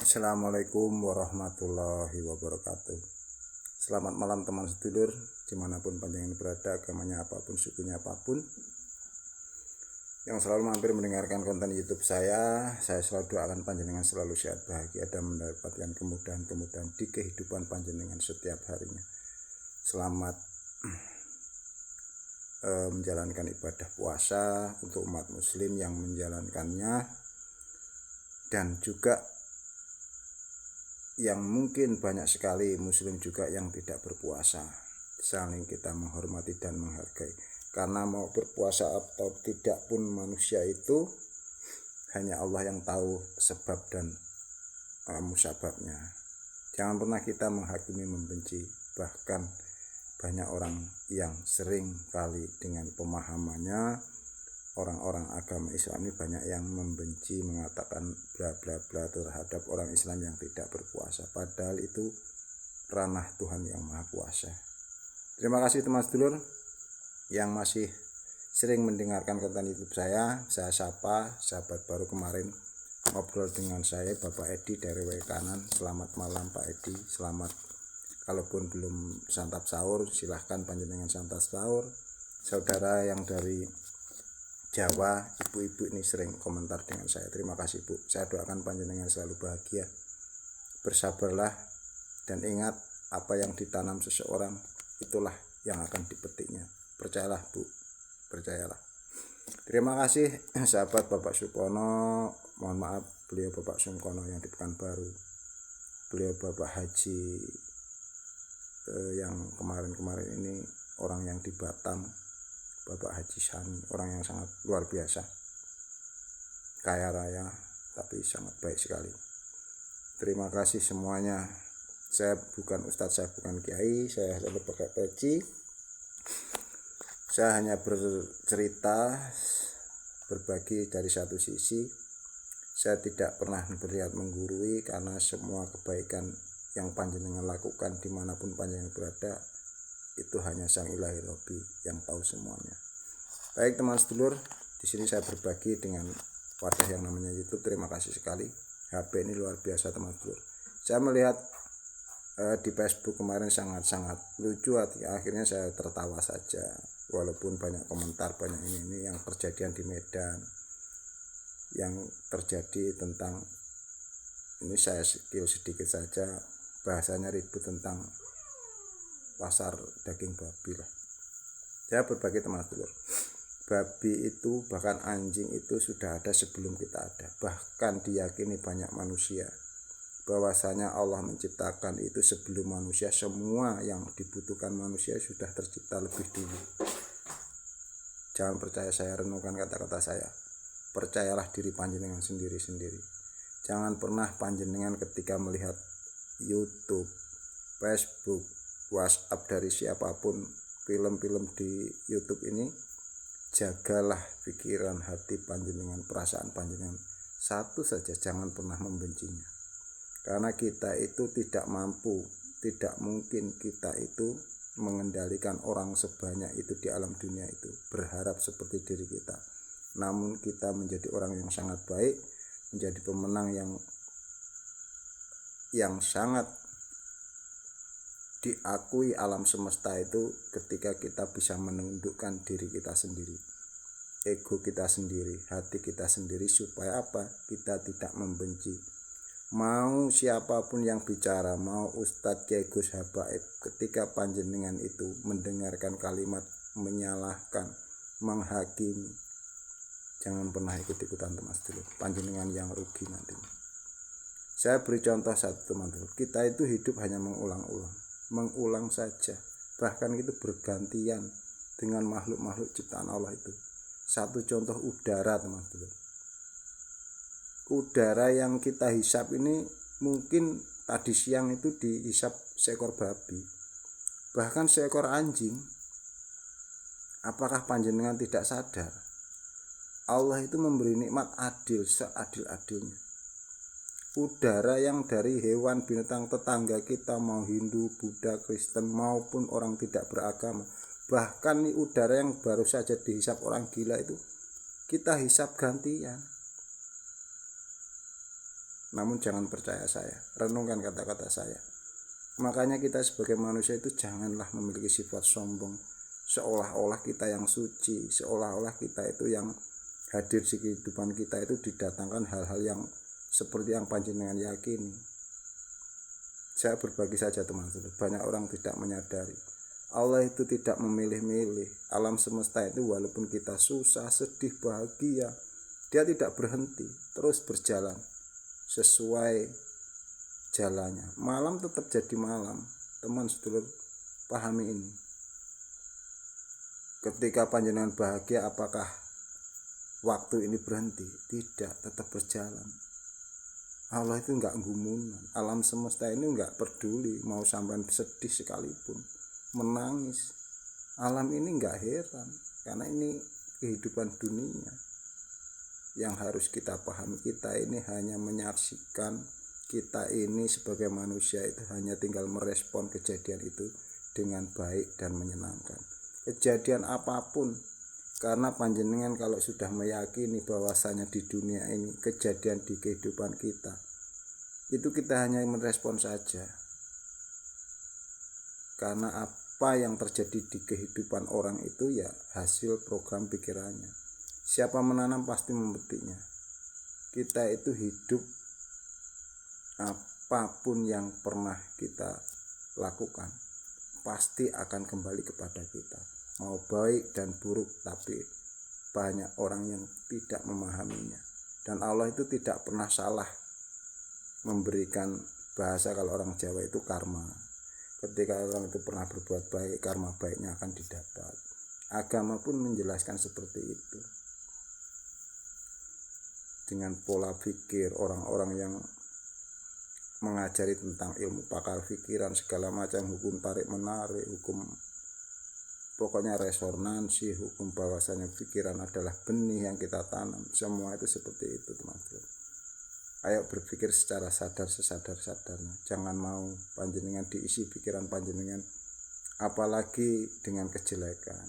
Assalamualaikum warahmatullahi wabarakatuh. Selamat malam teman sedulur, dimanapun panjenengan berada, agamanya apapun, sukunya apapun, yang selalu mampir mendengarkan konten YouTube saya selalu doakan panjenengan selalu sehat, bahagia, dan mendapatkan kemudahan-kemudahan di kehidupan panjenengan setiap harinya. Selamat menjalankan ibadah puasa untuk umat muslim yang menjalankannya, dan juga yang mungkin banyak sekali muslim juga yang tidak berpuasa. Saling kita menghormati dan menghargai, karena mau berpuasa atau tidak pun manusia itu hanya Allah yang tahu sebab dan musababnya. Jangan pernah kita menghakimi, membenci. Bahkan banyak orang yang sering kali dengan pemahamannya, orang-orang agama Islam ini banyak yang membenci, mengatakan bla bla bla terhadap orang Islam yang tidak berpuasa, padahal itu ranah Tuhan yang Maha Kuasa. Terima kasih teman sedulur yang masih sering mendengarkan konten YouTube saya sapa sahabat baru kemarin ngobrol dengan saya, Bapak Edi dari W Kanan. Selamat malam Pak Edi, selamat. Kalaupun belum santap sahur, silahkan panjenengan santap sahur. Saudara yang dari Jawa, ibu-ibu ini sering komentar dengan saya. Terima kasih Bu, saya doakan panjenengan selalu bahagia. Bersabarlah dan ingat, apa yang ditanam seseorang itulah yang akan dipetiknya. Percayalah Bu, percayalah. Terima kasih sahabat Bapak Sukono, mohon maaf beliau Bapak Sungkono yang di Pekanbaru, beliau Bapak Haji yang kemarin-kemarin ini, orang yang di Batam, Bapak Haji Sani, orang yang sangat luar biasa, kaya raya tapi sangat baik sekali. Terima kasih semuanya. Saya bukan ustadz, saya bukan kiai, saya hanya pakai peci. Saya hanya bercerita, berbagi dari satu sisi. Saya tidak pernah berniat menggurui, karena semua kebaikan yang panjenengan lakukan dimanapun panjenengan berada, itu hanya Sang Ilahi Robbi yang tahu semuanya. Baik teman sedulur, di sini saya berbagi dengan wadah yang namanya YouTube. Terima kasih sekali. HP ini luar biasa teman sedulur. Saya melihat di Facebook kemarin sangat-sangat lucu, akhirnya saya tertawa saja. Walaupun banyak komentar, banyak ini yang kejadian di Medan, yang terjadi tentang ini, saya skill sedikit saja, bahasanya ribut tentang pasar daging babi lah. Saya berbagi teman sedulur, babi itu bahkan anjing itu sudah ada sebelum kita ada. Bahkan diyakini banyak manusia bahwasanya Allah menciptakan itu sebelum manusia. Semua yang dibutuhkan manusia sudah tercipta lebih dulu. Jangan percaya saya, renungkan kata-kata saya. Percayalah diri panjenengan sendiri-sendiri. Jangan pernah panjenengan ketika melihat YouTube, Facebook, WhatsApp dari siapapun, film-film di YouTube ini, jagalah pikiran, hati panjenengan, perasaan panjenengan. Satu saja, jangan pernah membencinya. Karena kita itu tidak mampu, tidak mungkin kita itu mengendalikan orang sebanyak itu di alam dunia itu, berharap seperti diri kita. Namun kita menjadi orang yang sangat baik, menjadi pemenang yang sangat diakui alam semesta itu ketika kita bisa menundukkan diri kita sendiri, ego kita sendiri, hati kita sendiri. Supaya apa? Kita tidak membenci. Mau siapapun yang bicara, mau Ustadz Kiai Gus Habaib, ketika panjenengan itu mendengarkan kalimat menyalahkan, menghakimi, jangan pernah ikut-ikutan teman sedulur. Panjenengan yang rugi nantinya. Saya beri contoh satu teman sedulur, kita itu hidup hanya mengulang saja. Bahkan itu bergantian dengan makhluk-makhluk ciptaan Allah itu. Satu contoh udara teman sedulur. Udara yang kita hisap ini mungkin tadi siang itu dihisap seekor babi, bahkan seekor anjing. Apakah panjenengan tidak sadar? Allah itu memberi nikmat adil, seadil-adilnya. Udara yang dari hewan binatang tetangga kita, mau Hindu, Buddha, Kristen maupun orang tidak beragama, bahkan udara yang baru saja dihisap orang gila itu kita hisap gantian. namun jangan percaya saya, renungkan kata-kata saya. Makanya kita sebagai manusia itu janganlah memiliki sifat sombong, seolah-olah kita yang suci, seolah-olah kita itu yang hadir di kehidupan kita itu didatangkan hal-hal yang seperti yang panjenengan yakini. Saya berbagi saja teman-teman, banyak orang tidak menyadari Allah itu tidak memilih-milih. Alam semesta itu walaupun kita susah, sedih, bahagia, dia tidak berhenti, terus berjalan sesuai jalannya. Malam tetap jadi malam. Teman sedulur, pahami ini. Ketika panjenengan bahagia, apakah waktu ini berhenti? Tidak, tetap berjalan. Allah itu enggak gumunan. Alam semesta ini enggak peduli mau sampai sedih sekalipun, menangis. Alam ini enggak heran, karena ini kehidupan dunia. Yang harus kita pahami, kita ini hanya menyaksikan, kita ini sebagai manusia itu hanya tinggal merespon kejadian itu dengan baik dan menyenangkan. Kejadian apapun, karena panjenengan kalau sudah meyakini bahwasanya di dunia ini kejadian di kehidupan kita, itu kita hanya merespon saja. Karena apa yang terjadi di kehidupan orang itu ya hasil program pikirannya. Siapa menanam pasti memetiknya. Kita itu hidup, apapun yang pernah kita lakukan pasti akan kembali kepada kita, mau baik dan buruk. Tapi banyak orang yang tidak memahaminya. Dan Allah itu tidak pernah salah memberikan bahasa, kalau orang Jawa itu karma. Ketika orang itu pernah berbuat baik, karma baiknya akan didapat. Agama pun menjelaskan seperti itu. Dengan pola pikir orang-orang yang mengajari tentang ilmu pakar pikiran, segala macam hukum tarik menarik, hukum pokoknya resonansi, hukum bahwasanya pikiran adalah benih yang kita tanam, semua itu seperti itu teman-teman. Ayo berpikir secara sadar sesadar-sadarnya. Jangan mau panjenengan diisi pikiran panjenengan apalagi dengan kejelekan.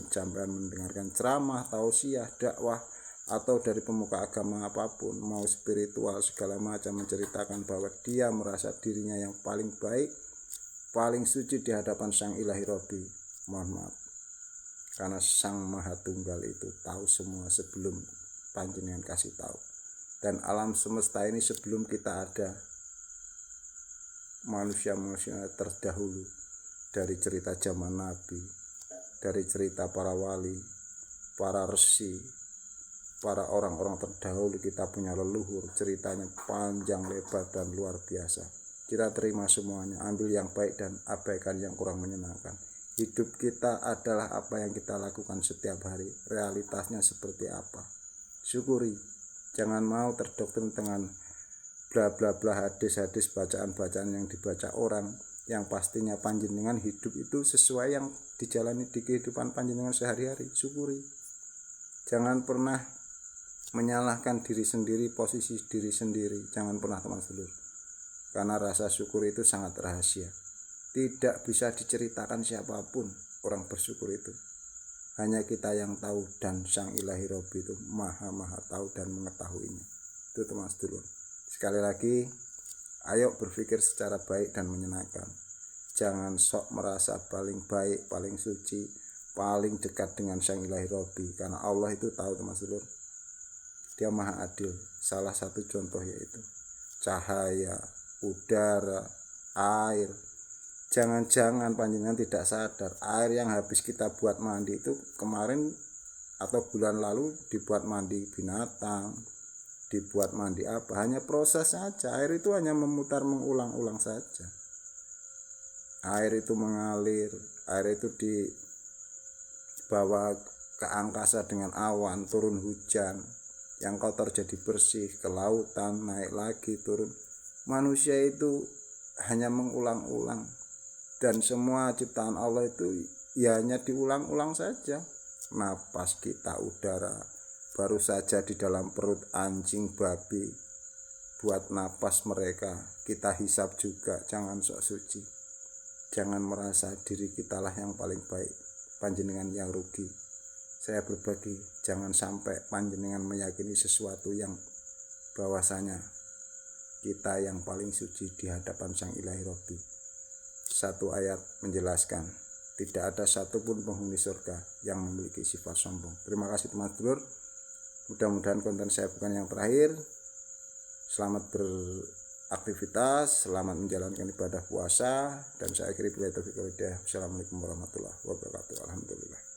Sampean mendengarkan ceramah, tausiah, dakwah atau dari pemuka agama apapun, mau spiritual segala macam, menceritakan bahwa dia merasa dirinya yang paling baik, paling suci di hadapan Sang Ilahi Robbi. Mohon maaf, karena Sang Maha Tunggal itu tahu semua sebelum panjenengan kasih tahu. Dan alam semesta ini sebelum kita ada, manusia-manusia terdahulu, dari cerita zaman Nabi, dari cerita para wali, para resi, para orang-orang terdahulu, kita punya leluhur, ceritanya panjang lebar dan luar biasa. Kita terima semuanya, ambil yang baik dan abaikan yang kurang menyenangkan. Hidup kita adalah apa yang kita lakukan setiap hari, realitasnya seperti apa. Syukuri, jangan mau terdoktrin dengan bla bla bla hadis-hadis, bacaan-bacaan yang dibaca orang, yang pastinya panjenengan hidup itu sesuai yang dijalani di kehidupan panjenengan sehari-hari. Syukuri, jangan pernah menyalahkan diri sendiri, posisi diri sendiri, jangan pernah teman sedulur, karena rasa syukur itu sangat rahasia, tidak bisa diceritakan siapapun. Orang bersyukur itu hanya kita yang tahu, dan Sang Ilahi Robbi itu maha tahu dan mengetahuinya. Itu teman sedulur, sekali lagi ayo berpikir secara baik dan menyenangkan. Jangan sok merasa paling baik, paling suci, paling dekat dengan Sang Ilahi Robbi, karena Allah itu tahu teman sedulur, Dia maha adil. Salah satu contoh yaitu cahaya, udara, air. Jangan-jangan panjenengan tidak sadar, air yang habis kita buat mandi itu kemarin atau bulan lalu dibuat mandi binatang, dibuat mandi apa, hanya proses saja. Air itu hanya memutar mengulang-ulang saja. Air itu mengalir, air itu dibawa ke angkasa dengan awan, turun hujan, yang kotor jadi bersih, ke lautan, naik lagi, turun. Manusia itu hanya mengulang-ulang, dan semua ciptaan Allah itu ya hanya diulang-ulang saja. Napas kita, udara, baru saja di dalam perut anjing, babi, buat napas mereka, kita hisap juga. Jangan sok suci, jangan merasa diri kitalah yang paling baik, panjenengan yang rugi. Saya berbagi, jangan sampai panjenengan meyakini sesuatu yang bahwasanya kita yang paling suci di hadapan Sang Ilahi Robbi. Satu ayat menjelaskan, tidak ada satupun penghuni surga yang memiliki sifat sombong. Terima kasih teman sedulur. Mudah-mudahan konten saya bukan yang terakhir. Selamat beraktivitas, selamat menjalankan ibadah puasa, dan saya akhiri bila taufiq wal hidayah. Wassalamualaikum warahmatullahi wabarakatuh. Alhamdulillah.